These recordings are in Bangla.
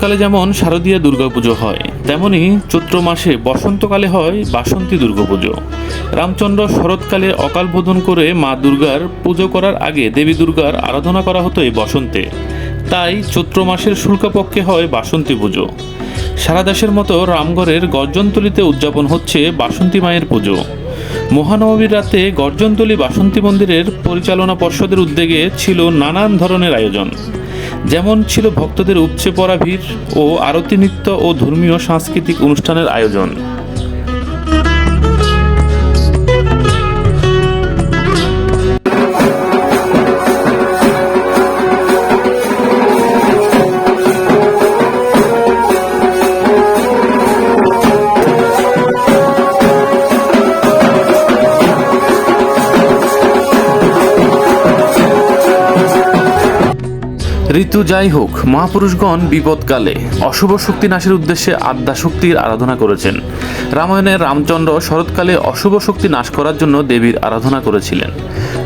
শরৎকালে যেমন শারদীয়া দুর্গাপুজো হয়, তেমনি চৈত্র মাসে বসন্তকালে হয় বাসন্তী দুর্গাপুজো। রামচন্দ্র শরৎকালে অকাল বোধন করে মা দুর্গার পুজো করার আগে দেবী দুর্গার আরাধনা করা হতো এই বসন্তে, তাই চৈত্র মাসের শুক্লপক্ষে হয় বাসন্তী পুজো। সারা দেশের মতো রামগড়ের গর্জনতলিতে উদযাপন হচ্ছে বাসন্তী মায়ের পুজো। মহানবমীর রাতে গর্জনতলী বাসন্তী মন্দিরের পরিচালনা পর্ষদের উদ্যোগে ছিল নানান ধরনের আয়োজন, যেমন ছিল ভক্তদের উপচে পড়া ভিড় ও আরতি নৃত্য ও ধর্মীয় সাংস্কৃতিক অনুষ্ঠানের আয়োজন। ঋতু যাই হোক, মহাপুরুষগণ বিপদকালে অশুভ শক্তি নাশের উদ্দেশ্যে আদ্যা শক্তির আরাধনা করেছেন। রামায়ণে রামচন্দ্র শরৎকালে অশুভ শক্তি নাশ করার জন্য দেবীর আরাধনা করেছিলেন।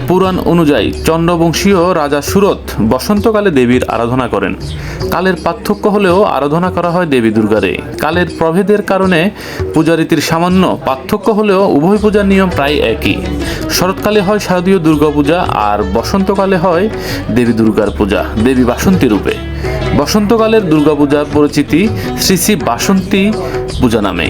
পুরাণ অনুযায়ী চন্দ্রবংশীয় রাজা সুরথ বসন্তকালে দেবীর আরাধনা করেন। কালের পার্থক্য হলেও আরাধনা করা হয় দেবী দুর্গারে। কালের প্রভেদের কারণে পূজারীতির সামান্য পার্থক্য হলেও উভয় পূজার নিয়ম প্রায় একই। শরৎকালে হয় শারদীয় দুর্গাপূজা আর বসন্তকালে হয় দেবী দুর্গার পূজা দেবী বাসন্তী রূপে। বসন্তকালের দুর্গাপূজার পরিচিতি শ্রী শ্রী বাসন্তী পূজা নামে।